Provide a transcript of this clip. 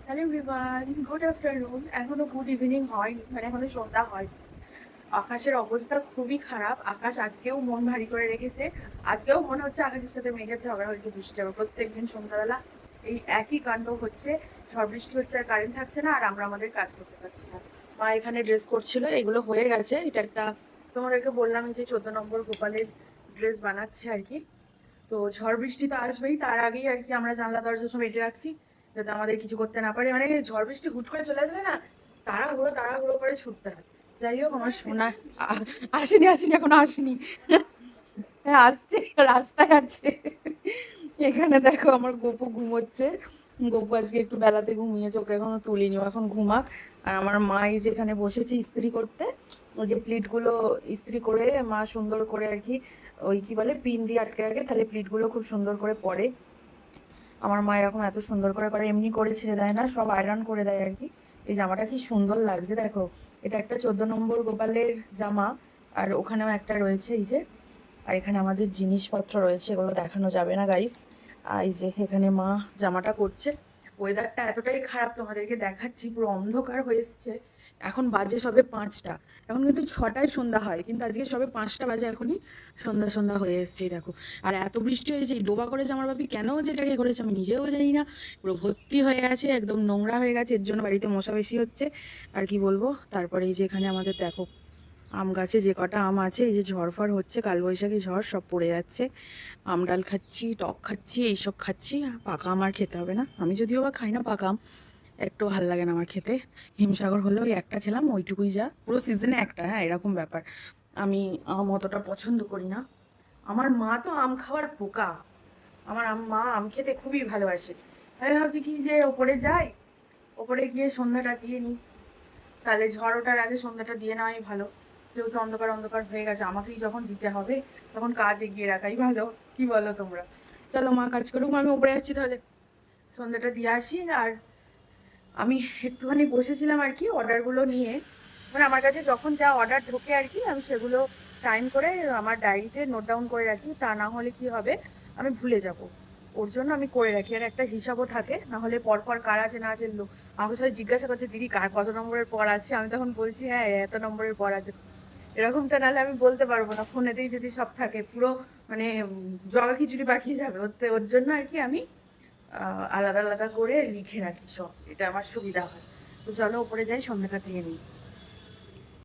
Hello everyone, good afternoon. এখনো good evening হয়নি, মানে এখনো সন্ধ্যা হয়নি। আকাশের অবস্থা খুবই খারাপ। আকাশ আজকেও মন ভারী করে রেখেছে। আজকেও মনে হচ্ছে আকাশের সাথে মেঘের ঝগড়া হয়েছে, বৃষ্টি হবে। প্রত্যেকদিন সন্ধ্যাবেলা এই একই কাণ্ড হচ্ছে। ঝড় বৃষ্টি হচ্ছে আর কারেন্ট থাকছে না, আর আমরা আমাদের কাজ করতে পারছি না। মা এখানে ড্রেস করছিল, এগুলো হয়ে গেছে। এটা একটা তোমাদেরকে বললাম যে 14 নম্বর গোপালের ড্রেস বানাচ্ছে আর কি। তো ঝড় বৃষ্টি তো আসবেই, তার আগেই আর কি আমরা জানলা দরজা সব এঁটে রাখছি, যাতে আমাদের কিছু করতে না পারে। মানে ঝড় বৃষ্টি হুট করে চলে আসলে না, তাড়াহুড়ো তাড়াহুড়ো করে ছুটতে হয়। যাই হোক, আমার সোনা আসেনি আসেনি, এখনো আসেনি। হ্যাঁ আসছে, রাস্তায় আছে। এখানে দেখো আমার গপু ঘুমোচ্ছে। গপু আজকে একটু বেলাতে ঘুমিয়েছে, ওকে এখনো তুলিনি, ও এখন ঘুমাক। আর আমার মাই যেখানে বসেছে ইস্ত্রি করতে, ওই যে প্লিটগুলো ইস্ত্রি করে মা সুন্দর করে আর কি ওই কি বলে পিন দিয়ে আটকে রাখে, তাহলে প্লিটগুলো খুব সুন্দর করে পরে। আমার মা এরকম এত সুন্দর করে করে, এমনি করে ছেড়ে দেয় না, সব আয়রন করে দেয় আর কি। এই জামাটা কি সুন্দর লাগছে দেখো। এটা একটা 14 নম্বর গোপালের জামা। আর ওখানেও একটা রয়েছে এই যে। আর এখানে আমাদের জিনিসপত্র রয়েছে, এগুলো দেখানো যাবে না গাইস। আর এই যে এখানে মা জামাটা করছে। ওয়েদারটা এতটাই খারাপ, তোমাদেরকে দেখাচ্ছি, পুরো অন্ধকার হয়ে এসছে। এখন বাজে সবে 5টা। এখন কিন্তু 6টায় সন্ধ্যা হয়, কিন্তু আজকে সবে 5টা বাজে, এখনই সন্ধ্যা সন্ধ্যা হয়ে এসছে দেখো। আর এত বৃষ্টি হয়েছে, এই ডোবা করেছে আমার বাপি, কেন যেটাকে করেছে আমি নিজেও জানি না। পুরো ভর্তি হয়ে গেছে, একদম নোংরা হয়ে গেছে, এর জন্য বাড়িতে মশা বেশি হচ্ছে। আর কি বলবো। তারপরে এই যে এখানে আমাদের দেখো আম গাছে যে কটা আম আছে, এই যে ঝড় ফড় হচ্ছে, কালবৈশাখী ঝড়, সব পড়ে যাচ্ছে। আম ডাল খাচ্ছি, টক খাচ্ছি, এইসব খাচ্ছি। পাকা আম আর খেতে হবে না, আমি যদিও বা খাই না পাকা আম, একটু ভাল লাগে না আমার খেতে। হিমসাগর হলে ওই একটা খেলাম, ওইটুকুই যা, পুরো সিজনে একটা, হ্যাঁ এরকম ব্যাপার। আমি আম অতটা পছন্দ করি না। আমার মা তো আম খাওয়ার পোকা। আমার মা আম খেতে খুবই ভালোবাসে। আমি ভাবছি কি যে ওপরে যাই, ওপরে গিয়ে সন্ধ্যাটা দিয়ে নিই। তাহলে ঝড় ওঠার আগে সন্ধ্যাটা দিয়ে নেওয়াই ভালো। যেহেতু অন্ধকার অন্ধকার হয়ে গেছে, আমাকেই যখন দিতে হবে, তখন কাজ এগিয়ে রাখাই ভালো। কি বলো তোমরা? চলো মা কাজ করুক, আমি উপরে যাচ্ছি তাহলে, সন্ধ্যাটা দিয়ে আসি। আর আমি একটুখানি বসেছিলাম আর কি অর্ডারগুলো নিয়ে। মানে আমার কাছে যখন যা অর্ডার ঢোকে আর কি, আমি সেগুলো টাইম করে আমার ডায়েরিতে নোট ডাউন করে রাখি। তা না হলে কি হবে, আমি ভুলে যাব। ওর জন্য আমি করে রাখি, আর একটা হিসাবও থাকে, না হলে পরপর কার আছে না আছে লোক আমাকে সবাই জিজ্ঞাসা করছে, দিদি কার কত নম্বরের পর আছে, আমি তখন বলছি হ্যাঁ এত নম্বরের পর আছে। এরকমটা নাহলে আমি বলতে পারবো না, ফোনেতেই যদি সব থাকে পুরো মানে জগা খিচুড়ি পাকিয়ে যাবে। ওর জন্য আর কি আমি আলাদা আলাদা করে লিখে রাখি সব, এটা আমার সুবিধা হয়। তো চলো উপরে যাই, সন্ধ্যাটা দিয়ে নিই।